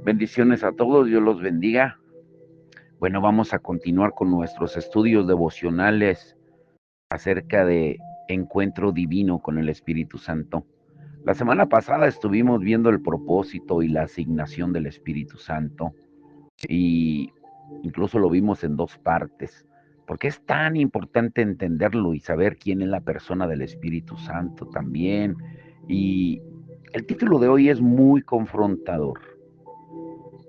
Bendiciones a todos, Dios los bendiga. Bueno, vamos a continuar con nuestros estudios devocionales acerca de encuentro divino con el Espíritu Santo. La semana pasada estuvimos viendo el propósito y la asignación del Espíritu Santo y incluso lo vimos en dos partes, porque es tan importante entenderlo y saber quién es la persona del Espíritu Santo también. Y el título de hoy es muy confrontador: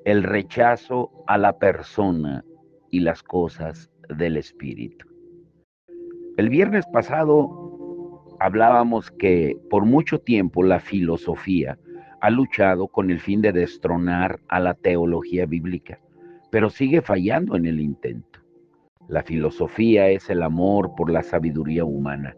el rechazo a la persona y las cosas del Espíritu. El viernes pasado hablábamos que por mucho tiempo la filosofía ha luchado con el fin de destronar a la teología bíblica, pero sigue fallando en el intento. La filosofía es el amor por la sabiduría humana,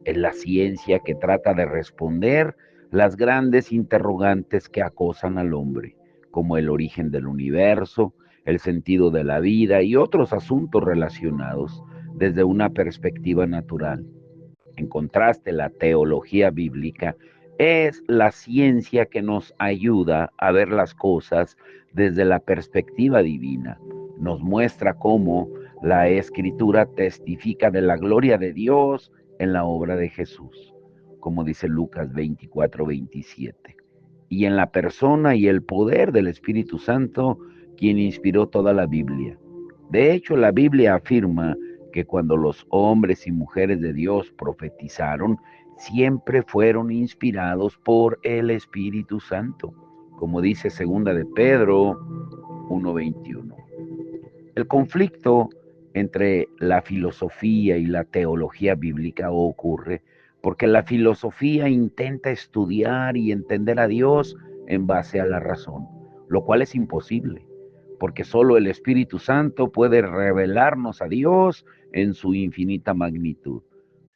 es la ciencia que trata de responder las grandes interrogantes que acosan al hombre, como el origen del universo, el sentido de la vida y otros asuntos relacionados desde una perspectiva natural. En contraste, la teología bíblica es la ciencia que nos ayuda a ver las cosas desde la perspectiva divina. Nos muestra cómo la escritura testifica de la gloria de Dios en la obra de Jesús, como dice Lucas 24:27, y en la persona y el poder del Espíritu Santo, quien inspiró toda la Biblia. De hecho, la Biblia afirma que cuando los hombres y mujeres de Dios profetizaron, siempre fueron inspirados por el Espíritu Santo, como dice segunda de Pedro 1:21. El conflicto entre la filosofía y la teología bíblica ocurre porque la filosofía intenta estudiar y entender a Dios en base a la razón, lo cual es imposible, porque solo el Espíritu Santo puede revelarnos a Dios en su infinita magnitud.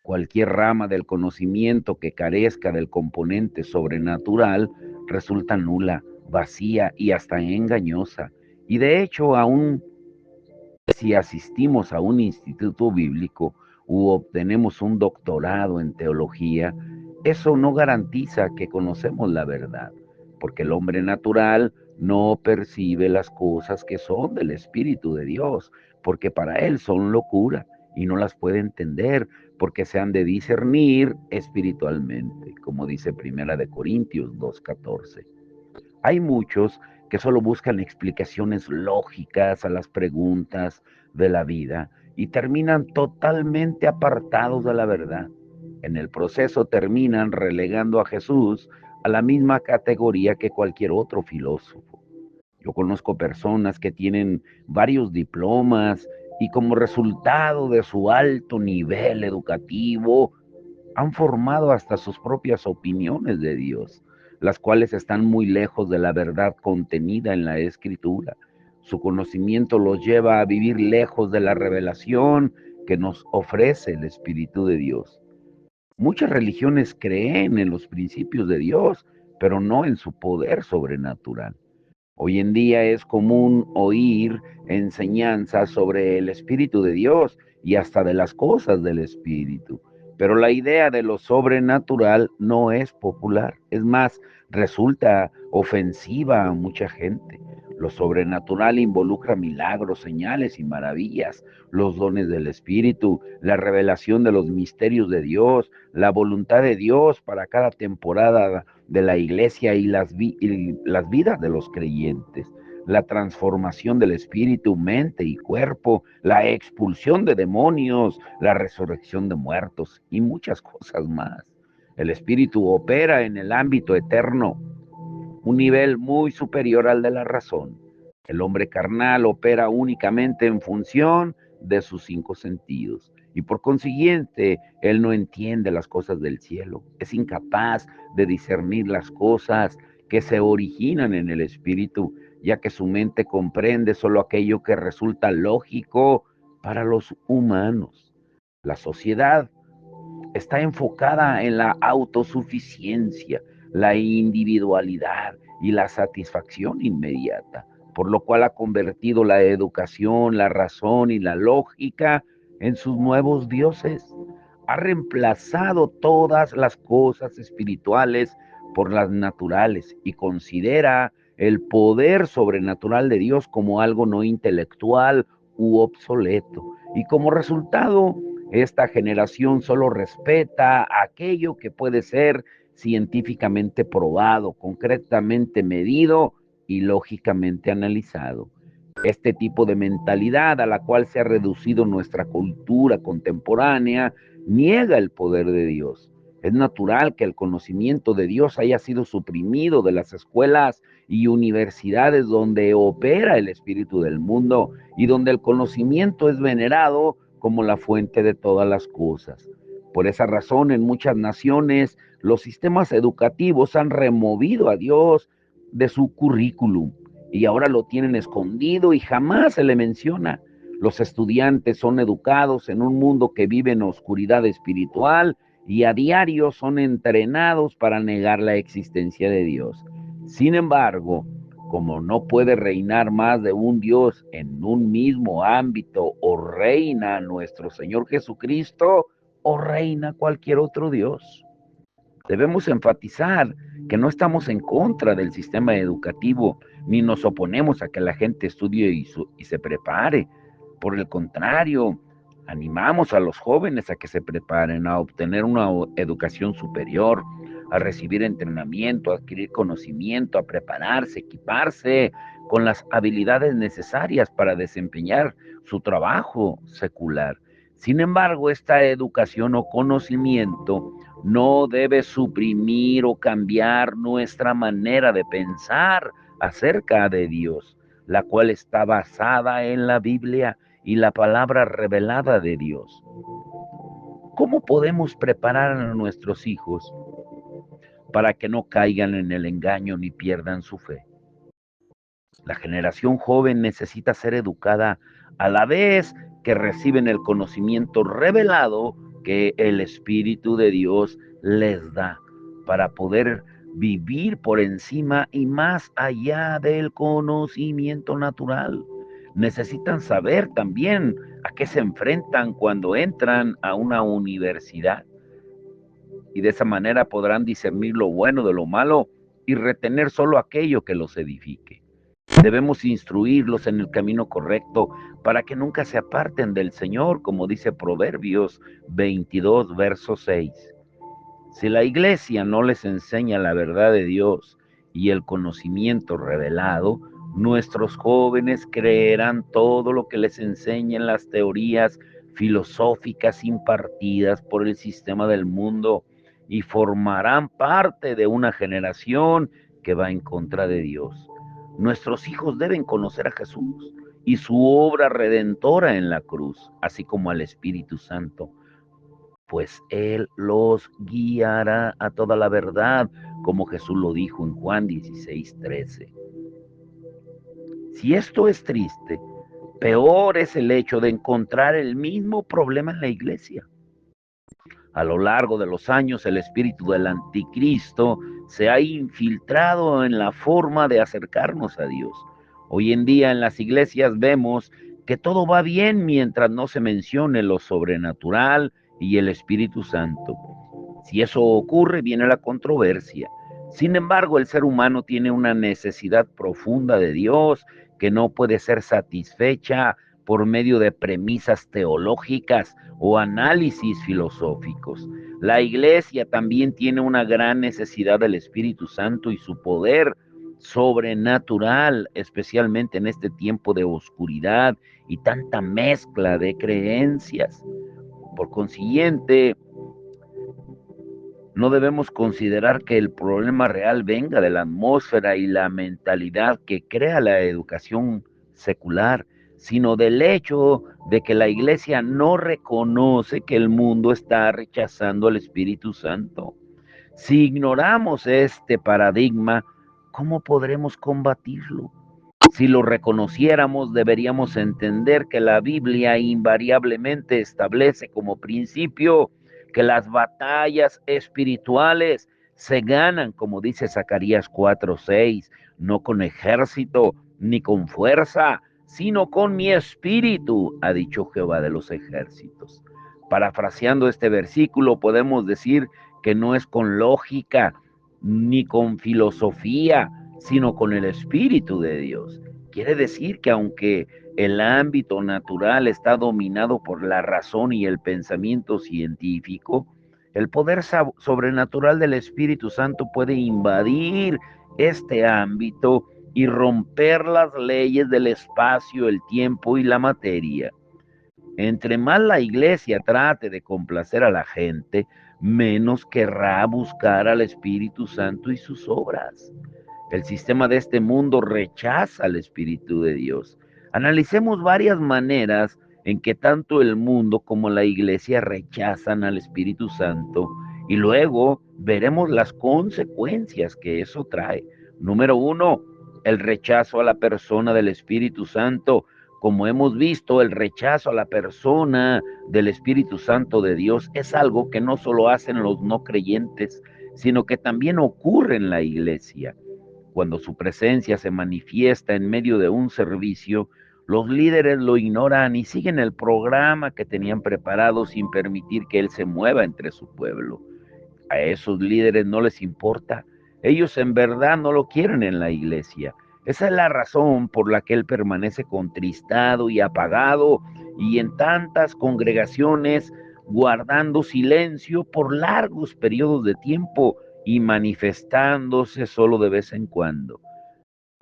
Cualquier rama del conocimiento que carezca del componente sobrenatural resulta nula, vacía y hasta engañosa. Y de hecho, aún si asistimos a un instituto bíblico u obtenemos un doctorado en teología, eso no garantiza que conocemos la verdad, porque el hombre natural no percibe las cosas que son del Espíritu de Dios, porque para él son locura y no las puede entender, porque se han de discernir espiritualmente, como dice Primera de Corintios 2:14. Hay muchos que solo buscan explicaciones lógicas a las preguntas de la vida y terminan totalmente apartados de la verdad. En el proceso terminan relegando a Jesús a la misma categoría que cualquier otro filósofo. Yo conozco personas que tienen varios diplomas y como resultado de su alto nivel educativo han formado hasta sus propias opiniones de Dios, las cuales están muy lejos de la verdad contenida en la Escritura. Su conocimiento los lleva a vivir lejos de la revelación que nos ofrece el Espíritu de Dios. Muchas religiones creen en los principios de Dios, pero no en su poder sobrenatural. Hoy en día es común oír enseñanzas sobre el Espíritu de Dios y hasta de las cosas del Espíritu, pero la idea de lo sobrenatural no es popular. Es más, resulta ofensiva a mucha gente. Lo sobrenatural involucra milagros, señales y maravillas, los dones del Espíritu, la revelación de los misterios de Dios, la voluntad de Dios para cada temporada de la iglesia y las vidas de los creyentes, la transformación del espíritu, mente y cuerpo, la expulsión de demonios, la resurrección de muertos y muchas cosas más. El espíritu opera en el ámbito eterno, un nivel muy superior al de la razón. El hombre carnal opera únicamente en función de sus cinco sentidos y por consiguiente él no entiende las cosas del cielo, es incapaz de discernir las cosas que se originan en el espíritu, ya que su mente comprende solo aquello que resulta lógico para los humanos. La sociedad está enfocada en la autosuficiencia, la individualidad y la satisfacción inmediata, por lo cual ha convertido la educación, la razón y la lógica en sus nuevos dioses. Ha reemplazado todas las cosas espirituales por las naturales y considera el poder sobrenatural de Dios como algo no intelectual u obsoleto. Y como resultado, esta generación solo respeta aquello que puede ser científicamente probado, concretamente medido y lógicamente analizado. Este tipo de mentalidad a la cual se ha reducido nuestra cultura contemporánea niega el poder de Dios. Es natural que el conocimiento de Dios haya sido suprimido de las escuelas y universidades donde opera el espíritu del mundo y donde el conocimiento es venerado como la fuente de todas las cosas. Por esa razón, en muchas naciones, los sistemas educativos han removido a Dios de su currículum y ahora lo tienen escondido y jamás se le menciona. Los estudiantes son educados en un mundo que vive en oscuridad espiritual y a diario son entrenados para negar la existencia de Dios. Sin embargo, como no puede reinar más de un Dios en un mismo ámbito, o reina nuestro Señor Jesucristo, o reina cualquier otro Dios. Debemos enfatizar que no estamos en contra del sistema educativo, ni nos oponemos a que la gente estudie y se prepare. Por el contrario, animamos a los jóvenes a que se preparen, a obtener una educación superior, a recibir entrenamiento, a adquirir conocimiento, a prepararse, equiparse con las habilidades necesarias para desempeñar su trabajo secular. Sin embargo, esta educación o conocimiento no debe suprimir o cambiar nuestra manera de pensar acerca de Dios, la cual está basada en la Biblia y la palabra revelada de Dios. ¿Cómo podemos preparar a nuestros hijos para que no caigan en el engaño ni pierdan su fe? La generación joven necesita ser educada a la vez que reciben el conocimiento revelado que el Espíritu de Dios les da para poder vivir por encima y más allá del conocimiento natural. Necesitan saber también a qué se enfrentan cuando entran a una universidad y de esa manera podrán discernir lo bueno de lo malo y retener solo aquello que los edifique. Debemos instruirlos en el camino correcto para que nunca se aparten del Señor, como dice Proverbios 22, verso 6. Si la iglesia no les enseña la verdad de Dios y el conocimiento revelado, nuestros jóvenes creerán todo lo que les enseñan las teorías filosóficas impartidas por el sistema del mundo y formarán parte de una generación que va en contra de Dios. Nuestros hijos deben conocer a Jesús y su obra redentora en la cruz, así como al Espíritu Santo, pues Él los guiará a toda la verdad, como Jesús lo dijo en Juan 16:13. Si esto es triste, peor es el hecho de encontrar el mismo problema en la iglesia. A lo largo de los años, el espíritu del anticristo se ha infiltrado en la forma de acercarnos a Dios. Hoy en día en las iglesias vemos que todo va bien mientras no se mencione lo sobrenatural y el Espíritu Santo. Si eso ocurre, viene la controversia. Sin embargo, el ser humano tiene una necesidad profunda de Dios que no puede ser satisfecha por medio de premisas teológicas o análisis filosóficos. La iglesia también tiene una gran necesidad del Espíritu Santo y su poder sobrenatural, especialmente en este tiempo de oscuridad y tanta mezcla de creencias. Por consiguiente, no debemos considerar que el problema real venga de la atmósfera y la mentalidad que crea la educación secular, sino del hecho de que la iglesia no reconoce que el mundo está rechazando al Espíritu Santo. Si ignoramos este paradigma, ¿cómo podremos combatirlo? Si lo reconociéramos, deberíamos entender que la Biblia invariablemente establece como principio que las batallas espirituales se ganan, como dice Zacarías 4:6, no con ejército ni con fuerza, sino con mi espíritu, ha dicho Jehová de los ejércitos. Parafraseando este versículo, podemos decir que no es con lógica ni con filosofía, sino con el Espíritu de Dios. Quiere decir que aunque el ámbito natural está dominado por la razón y el pensamiento científico, el poder sobrenatural del Espíritu Santo puede invadir este ámbito y romper las leyes del espacio, el tiempo y la materia. Entre más la iglesia trate de complacer a la gente, menos querrá buscar al Espíritu Santo y sus obras. El sistema de este mundo rechaza al Espíritu de Dios. Analicemos varias maneras en que tanto el mundo como la iglesia rechazan al Espíritu Santo y luego veremos las consecuencias que eso trae. Número uno, el rechazo a la persona del Espíritu Santo. Como hemos visto, el rechazo a la persona del Espíritu Santo de Dios es algo que no solo hacen los no creyentes, sino que también ocurre en la iglesia. Cuando su presencia se manifiesta en medio de un servicio, los líderes lo ignoran y siguen el programa que tenían preparado sin permitir que él se mueva entre su pueblo. A esos líderes no les importa. Ellos en verdad no lo quieren en la iglesia. Esa es la razón por la que él permanece contristado y apagado y en tantas congregaciones guardando silencio por largos periodos de tiempo y manifestándose solo de vez en cuando.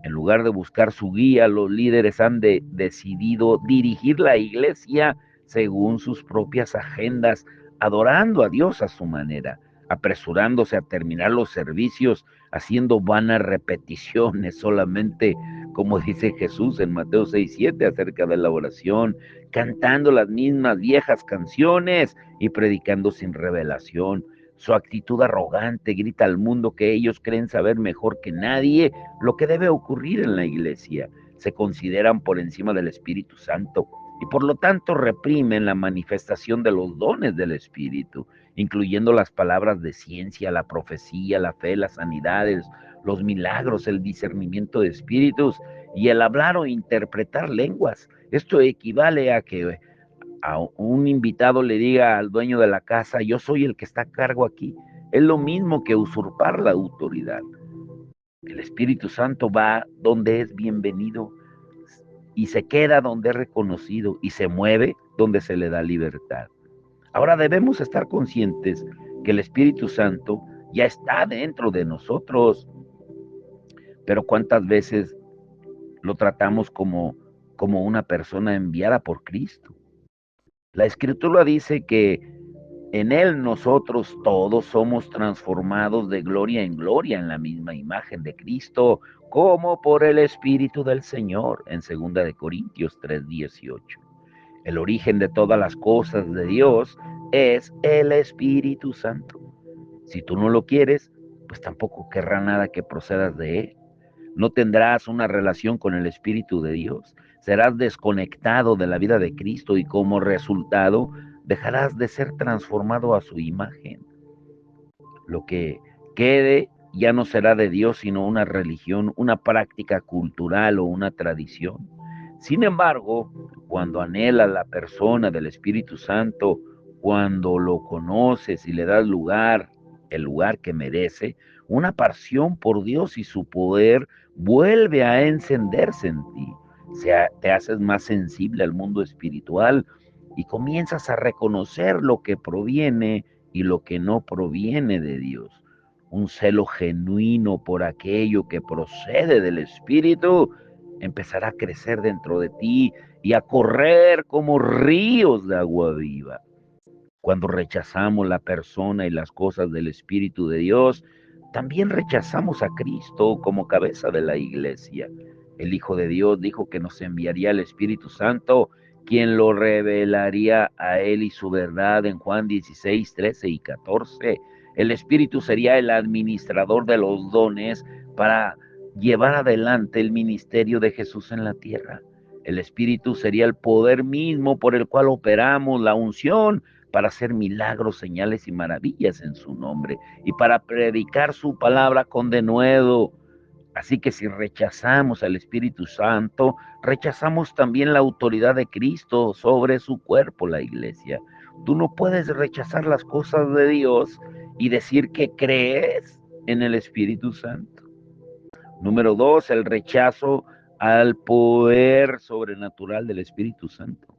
En lugar de buscar su guía, los líderes han decidido dirigir la iglesia según sus propias agendas, adorando a Dios a su manera, apresurándose a terminar los servicios, haciendo vanas repeticiones solamente, como dice Jesús en Mateo 6:7 acerca de la oración, cantando las mismas viejas canciones y predicando sin revelación. Su actitud arrogante grita al mundo que ellos creen saber mejor que nadie lo que debe ocurrir en la iglesia. Se consideran por encima del Espíritu Santo y por lo tanto reprimen la manifestación de los dones del Espíritu, incluyendo las palabras de ciencia, la profecía, la fe, las sanidades, los milagros, el discernimiento de espíritus y el hablar o interpretar lenguas. Esto equivale a que a un invitado le diga al dueño de la casa, yo soy el que está a cargo aquí. Es lo mismo que usurpar la autoridad. El Espíritu Santo va donde es bienvenido y se queda donde es reconocido y se mueve donde se le da libertad. Ahora debemos estar conscientes que el Espíritu Santo ya está dentro de nosotros, pero ¿cuántas veces lo tratamos como una persona enviada por Cristo? La Escritura dice que en Él nosotros todos somos transformados de gloria en gloria en la misma imagen de Cristo, como por el Espíritu del Señor, en 2 Corintios 3:18. El origen de todas las cosas de Dios es el Espíritu Santo. Si tú no lo quieres, pues tampoco querrá nada que procedas de Él. No tendrás una relación con el Espíritu de Dios. Serás desconectado de la vida de Cristo y como resultado dejarás de ser transformado a su imagen. Lo que quede ya no será de Dios, sino una religión, una práctica cultural o una tradición. Sin embargo, cuando anhelas la persona del Espíritu Santo, cuando lo conoces y le das lugar, el lugar que merece, una pasión por Dios y su poder vuelve a encenderse en ti. Te haces más sensible al mundo espiritual y comienzas a reconocer lo que proviene y lo que no proviene de Dios. Un celo genuino por aquello que procede del Espíritu empezará a crecer dentro de ti y a correr como ríos de agua viva. Cuando rechazamos la persona y las cosas del Espíritu de Dios, también rechazamos a Cristo como cabeza de la iglesia. El Hijo de Dios dijo que nos enviaría el Espíritu Santo, quien lo revelaría a él y su verdad en Juan 16, 13 y 14. El Espíritu sería el administrador de los dones para llevar adelante el ministerio de Jesús en la tierra. El Espíritu sería el poder mismo por el cual operamos la unción para hacer milagros, señales y maravillas en su nombre y para predicar su palabra con denuedo. Así que si rechazamos al Espíritu Santo, rechazamos también la autoridad de Cristo sobre su cuerpo, la iglesia. Tú no puedes rechazar las cosas de Dios y decir que crees en el Espíritu Santo. Número 2, el rechazo al poder sobrenatural del Espíritu Santo.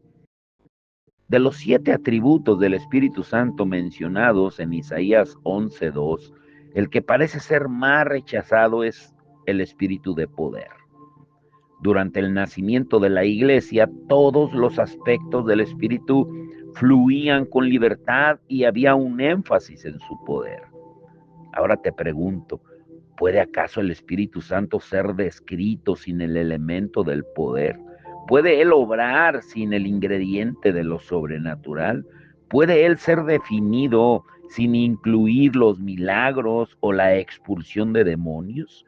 De los 7 atributos del Espíritu Santo mencionados en Isaías 11:2, el que parece ser más rechazado es el espíritu de poder. Durante el nacimiento de la iglesia, todos los aspectos del espíritu fluían con libertad y había un énfasis en su poder. Ahora te pregunto, ¿puede acaso el Espíritu Santo ser descrito sin el elemento del poder? ¿Puede él obrar sin el ingrediente de lo sobrenatural? ¿Puede él ser definido sin incluir los milagros o la expulsión de demonios?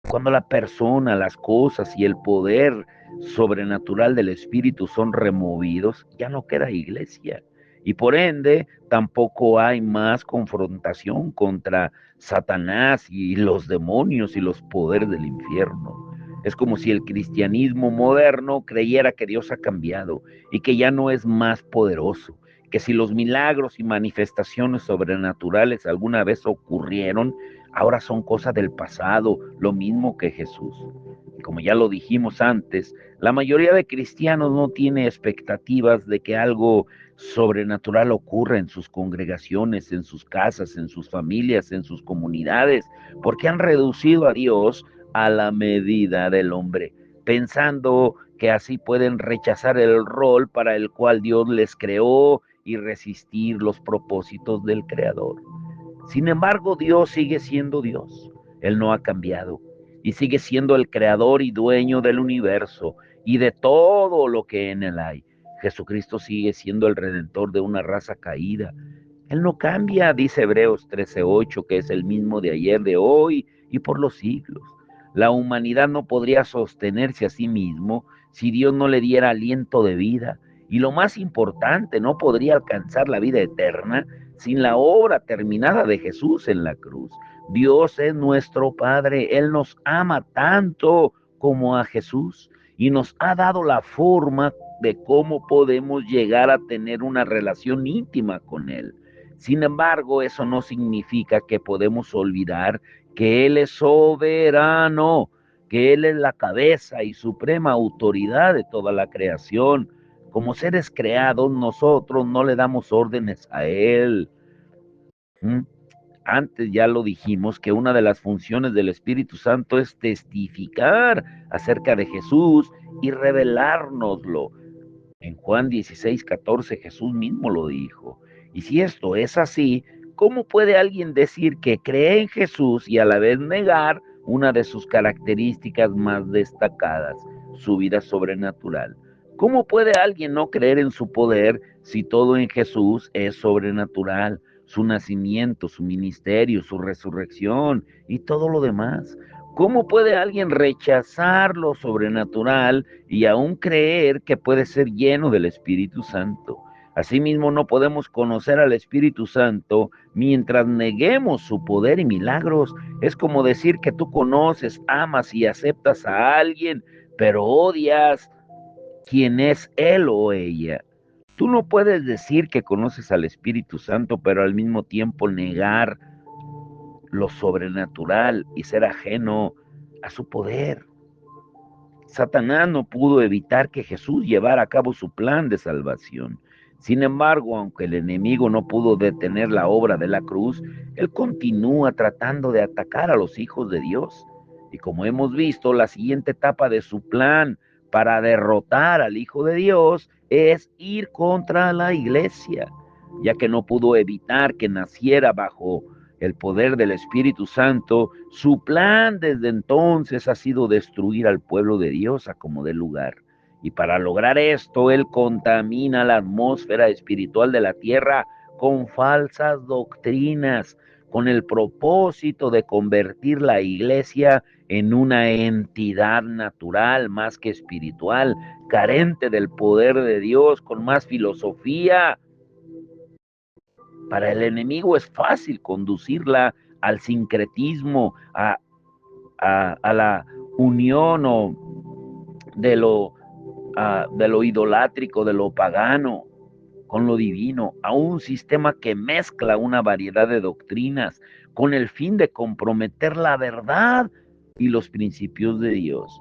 Cuando la persona, las cosas y el poder sobrenatural del Espíritu son removidos, ya no queda iglesia. Y por ende, tampoco hay más confrontación contra Satanás y los demonios y los poderes del infierno. Es como si el cristianismo moderno creyera que Dios ha cambiado y que ya no es más poderoso, que si los milagros y manifestaciones sobrenaturales alguna vez ocurrieron, ahora son cosas del pasado, lo mismo que Jesús. Y como ya lo dijimos antes, la mayoría de cristianos no tiene expectativas de que algo sobrenatural ocurra en sus congregaciones, en sus casas, en sus familias, en sus comunidades, porque han reducido a Dios a la medida del hombre, pensando que así pueden rechazar el rol para el cual Dios les creó y resistir los propósitos del Creador. Sin embargo, Dios sigue siendo Dios. Él no ha cambiado y sigue siendo el creador y dueño del universo y de todo lo que en él hay. Jesucristo sigue siendo el redentor de una raza caída. Él no cambia, dice Hebreos 13:8, que es el mismo de ayer, de hoy y por los siglos. La humanidad no podría sostenerse a sí mismo si Dios no le diera aliento de vida. Y lo más importante, no podría alcanzar la vida eterna sin la obra terminada de Jesús en la cruz. Dios es nuestro Padre, Él nos ama tanto como a Jesús y nos ha dado la forma de cómo podemos llegar a tener una relación íntima con Él. Sin embargo, eso no significa que podemos olvidar que Él es soberano, que Él es la cabeza y suprema autoridad de toda la creación. Como seres creados, nosotros no le damos órdenes a Él. ¿Mm? Antes ya lo dijimos que una de las funciones del Espíritu Santo es testificar acerca de Jesús y revelárnoslo. En Juan 16:14 Jesús mismo lo dijo. Y si esto es así, ¿cómo puede alguien decir que cree en Jesús y a la vez negar una de sus características más destacadas, su vida sobrenatural? ¿Cómo puede alguien no creer en su poder si todo en Jesús es sobrenatural? Su nacimiento, su ministerio, su resurrección y todo lo demás. ¿Cómo puede alguien rechazar lo sobrenatural y aún creer que puede ser lleno del Espíritu Santo? Asimismo, no podemos conocer al Espíritu Santo mientras neguemos su poder y milagros. Es como decir que tú conoces, amas y aceptas a alguien, pero odias quien es él o ella. Tú no puedes decir que conoces al Espíritu Santo, pero al mismo tiempo negar lo sobrenatural y ser ajeno a su poder. Satanás no pudo evitar que Jesús llevara a cabo su plan de salvación. Sin embargo, aunque el enemigo no pudo detener la obra de la cruz, él continúa tratando de atacar a los hijos de Dios. Y como hemos visto, la siguiente etapa de su plan para derrotar al Hijo de Dios es ir contra la iglesia, ya que no pudo evitar que naciera bajo el poder del Espíritu Santo. Su plan desde entonces ha sido destruir al pueblo de Dios a como dé lugar. Y para lograr esto, Él contamina la atmósfera espiritual de la tierra con falsas doctrinas, con el propósito de convertir la iglesia en una entidad natural más que espiritual, carente del poder de Dios, con más filosofía. Para el enemigo es fácil conducirla al sincretismo, a la unión de lo idolátrico, de lo pagano, con lo divino, a un sistema que mezcla una variedad de doctrinas con el fin de comprometer la verdad y los principios de Dios.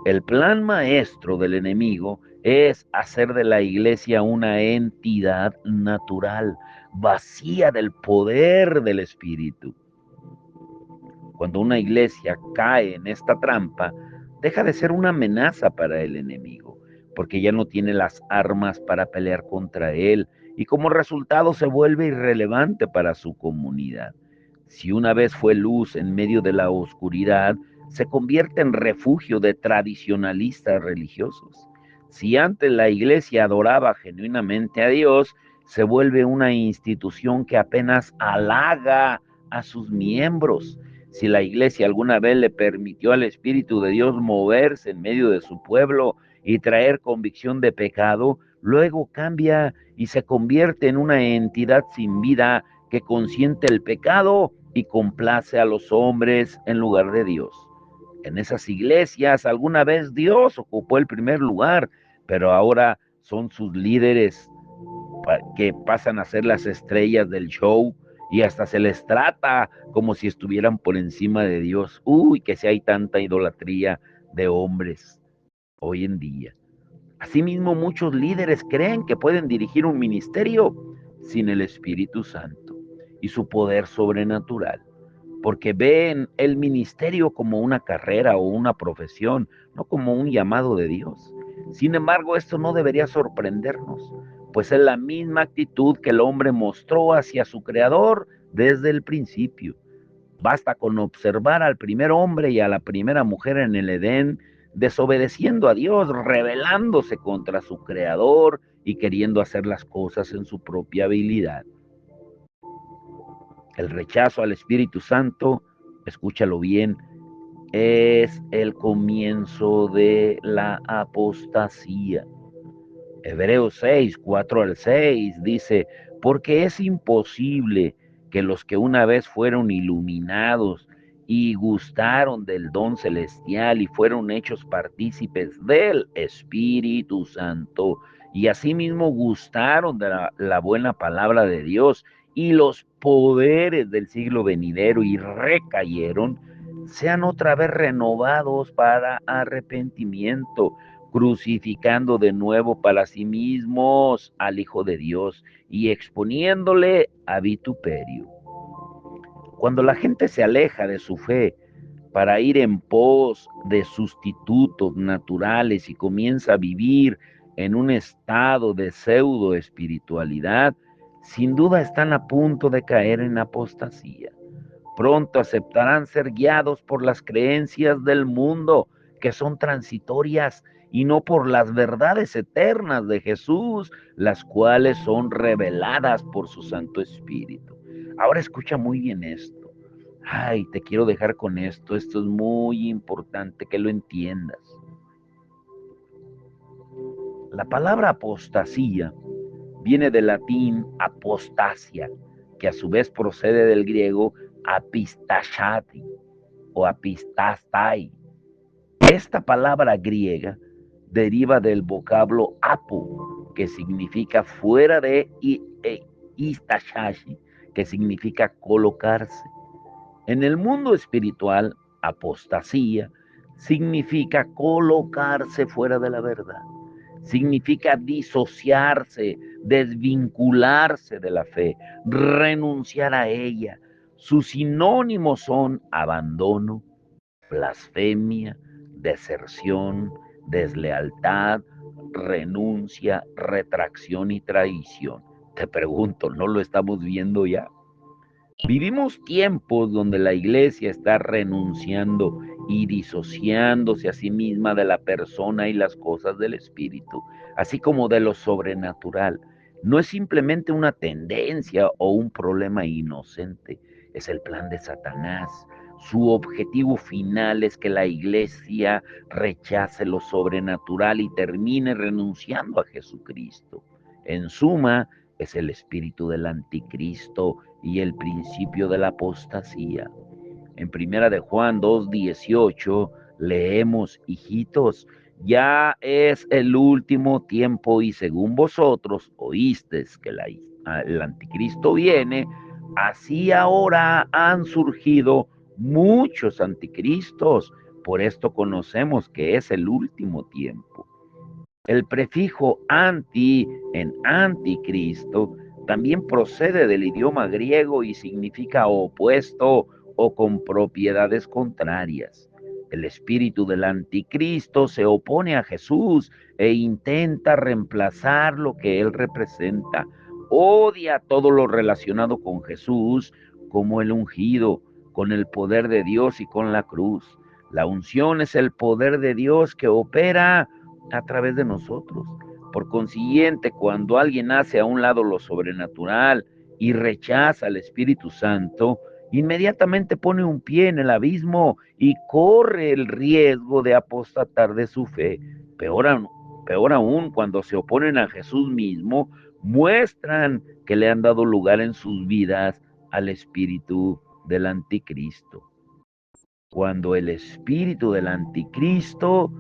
El plan maestro del enemigo es hacer de la iglesia una entidad natural, vacía del poder del Espíritu. Cuando una iglesia cae en esta trampa, deja de ser una amenaza para el enemigo, porque ya no tiene las armas para pelear contra él y como resultado se vuelve irrelevante para su comunidad. Si una vez fue luz en medio de la oscuridad, se convierte en refugio de tradicionalistas religiosos. Si antes la iglesia adoraba genuinamente a Dios, se vuelve una institución que apenas halaga a sus miembros. Si la iglesia alguna vez le permitió al Espíritu de Dios moverse en medio de su pueblo y traer convicción de pecado, luego cambia y se convierte en una entidad sin vida que consiente el pecado y complace a los hombres en lugar de Dios. En esas iglesias alguna vez Dios ocupó el primer lugar, pero ahora son sus líderes que pasan a ser las estrellas del show y hasta se les trata como si estuvieran por encima de Dios. Uy, que si hay tanta idolatría de hombres hoy en día. Asimismo, muchos líderes creen que pueden dirigir un ministerio sin el Espíritu Santo y su poder sobrenatural, porque ven el ministerio como una carrera o una profesión, no como un llamado de Dios. Sin embargo, esto no debería sorprendernos, pues es la misma actitud que el hombre mostró hacia su creador desde el principio. Basta con observar al primer hombre y a la primera mujer en el Edén, desobedeciendo a Dios, rebelándose contra su creador y queriendo hacer las cosas en su propia habilidad. El rechazo al Espíritu Santo, escúchalo bien, es el comienzo de la apostasía. Hebreos 6, 4 al 6 dice, porque es imposible que los que una vez fueron iluminados y gustaron del don celestial y fueron hechos partícipes del Espíritu Santo y asimismo gustaron de la buena palabra de Dios y los poderes del siglo venidero y recayeron, sean otra vez renovados para arrepentimiento, crucificando de nuevo para sí mismos al Hijo de Dios y exponiéndole a vituperio. Cuando la gente se aleja de su fe para ir en pos de sustitutos naturales y comienza a vivir en un estado de pseudo espiritualidad, sin duda están a punto de caer en apostasía. Pronto aceptarán ser guiados por las creencias del mundo, que son transitorias, y no por las verdades eternas de Jesús, las cuales son reveladas por su Santo Espíritu. Ahora escucha muy bien esto. Ay, te quiero dejar con esto. Esto es muy importante que lo entiendas. La palabra apostasía viene del latín apostasia, que a su vez procede del griego apistashati o apistastai. Esta palabra griega deriva del vocablo apo, que significa fuera de, istashashi, que significa colocarse. En el mundo espiritual, apostasía significa colocarse fuera de la verdad. Significa disociarse, desvincularse de la fe, renunciar a ella. Sus sinónimos son abandono, blasfemia, deserción, deslealtad, renuncia, retracción y traición. Te pregunto, ¿no lo estamos viendo ya? Vivimos tiempos donde la iglesia está renunciando y disociándose a sí misma de la persona y las cosas del espíritu, así como de lo sobrenatural. No es simplemente una tendencia o un problema inocente, es el plan de Satanás. Su objetivo final es que la iglesia rechace lo sobrenatural y termine renunciando a Jesucristo. En suma, es el espíritu del anticristo y el principio de la apostasía. En primera de Juan 2:18 leemos, hijitos, ya es el último tiempo y según vosotros oísteis que el anticristo viene, así ahora han surgido muchos anticristos. Por esto conocemos que es el último tiempo. El prefijo anti en anticristo también procede del idioma griego y significa opuesto o con propiedades contrarias. El espíritu del anticristo se opone a Jesús e intenta reemplazar lo que él representa. Odia todo lo relacionado con Jesús, como el ungido, con el poder de Dios y con la cruz. La unción es el poder de Dios que opera a través de nosotros. Por consiguiente, cuando alguien hace a un lado lo sobrenatural y rechaza al Espíritu Santo, inmediatamente pone un pie en el abismo y corre el riesgo de apostatar de su fe. Peor aún, cuando se oponen a Jesús mismo, muestran que le han dado lugar en sus vidas al espíritu del anticristo. Cuando el espíritu del anticristo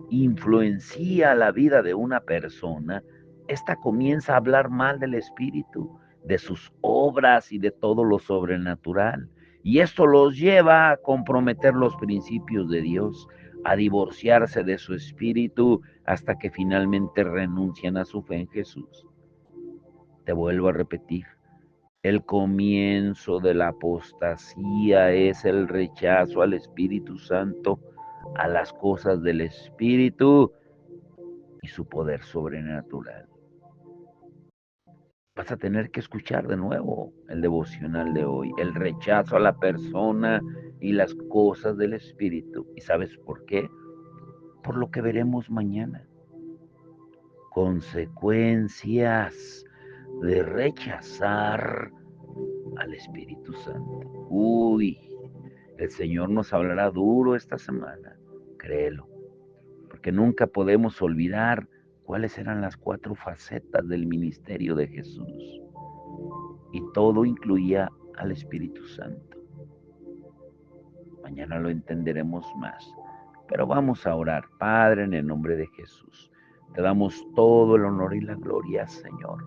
influencia la vida de una persona, ésta comienza a hablar mal del espíritu, de sus obras y de todo lo sobrenatural. Y esto los lleva a comprometer los principios de Dios, a divorciarse de su espíritu hasta que finalmente renuncian a su fe en Jesús. Te vuelvo a repetir, el comienzo de la apostasía es el rechazo al Espíritu Santo, a las cosas del Espíritu y su poder sobrenatural. Vas a tener que escuchar de nuevo el devocional de hoy, el rechazo a la persona y las cosas del Espíritu. ¿Y sabes por qué? Por lo que veremos mañana. Consecuencias de rechazar al Espíritu Santo. Uy, el Señor nos hablará duro esta semana, créelo, porque nunca podemos olvidar cuáles eran las 4 facetas del ministerio de Jesús. Y todo incluía al Espíritu Santo. Mañana lo entenderemos más, pero vamos a orar. Padre, en el nombre de Jesús, te damos todo el honor y la gloria, Señor.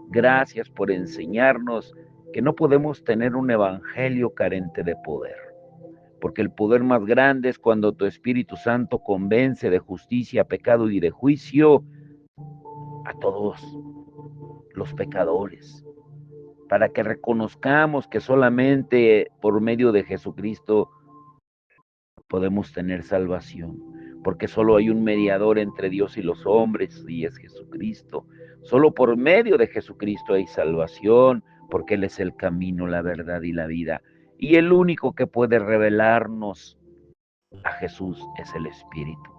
Gracias por enseñarnos que no podemos tener un evangelio carente de poder, porque el poder más grande es cuando tu Espíritu Santo convence de justicia, pecado y de juicio a todos los pecadores, para que reconozcamos que solamente por medio de Jesucristo podemos tener salvación, porque solo hay un mediador entre Dios y los hombres, y es Jesucristo. Solo por medio de Jesucristo hay salvación, porque Él es el camino, la verdad y la vida. Y el único que puede revelarnos a Jesús es el Espíritu,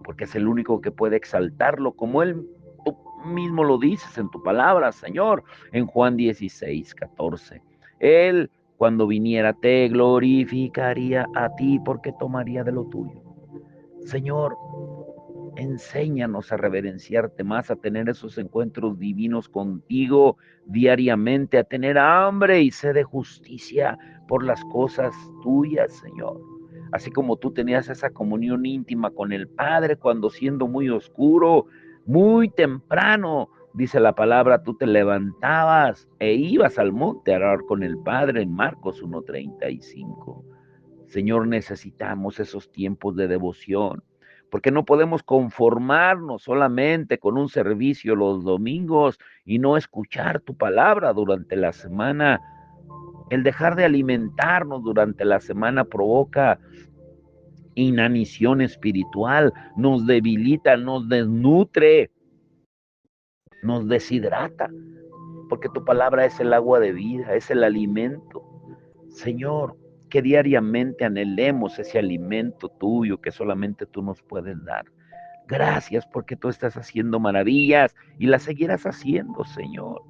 porque es el único que puede exaltarlo, como Él tú mismo lo dices en tu palabra, Señor, en Juan 16:14. Él, cuando viniera, te glorificaría a ti porque tomaría de lo tuyo. Señor, enséñanos a reverenciarte más, a tener esos encuentros divinos contigo diariamente, a tener hambre y sed de justicia por las cosas tuyas, Señor. Así como tú tenías esa comunión íntima con el Padre cuando siendo muy oscuro, muy temprano, dice la palabra, tú te levantabas e ibas al monte a orar con el Padre en Marcos 1:35. Señor, necesitamos esos tiempos de devoción, porque no podemos conformarnos solamente con un servicio los domingos y no escuchar tu palabra durante la semana. El dejar de alimentarnos durante la semana provoca inanición espiritual, nos debilita, nos desnutre, nos deshidrata, porque tu palabra es el agua de vida, es el alimento. Señor, que diariamente anhelemos ese alimento tuyo que solamente tú nos puedes dar. Gracias porque tú estás haciendo maravillas y las seguirás haciendo, Señor,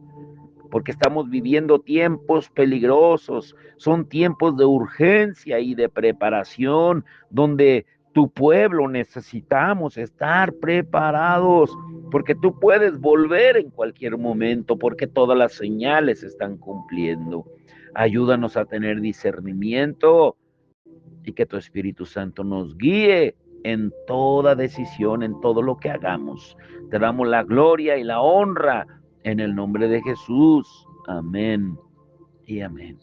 porque estamos viviendo tiempos peligrosos, son tiempos de urgencia y de preparación, donde tu pueblo necesitamos estar preparados, porque tú puedes volver en cualquier momento, porque todas las señales se están cumpliendo. Ayúdanos a tener discernimiento y que tu Espíritu Santo nos guíe en toda decisión, en todo lo que hagamos. Te damos la gloria y la honra en el nombre de Jesús. Amén y amén.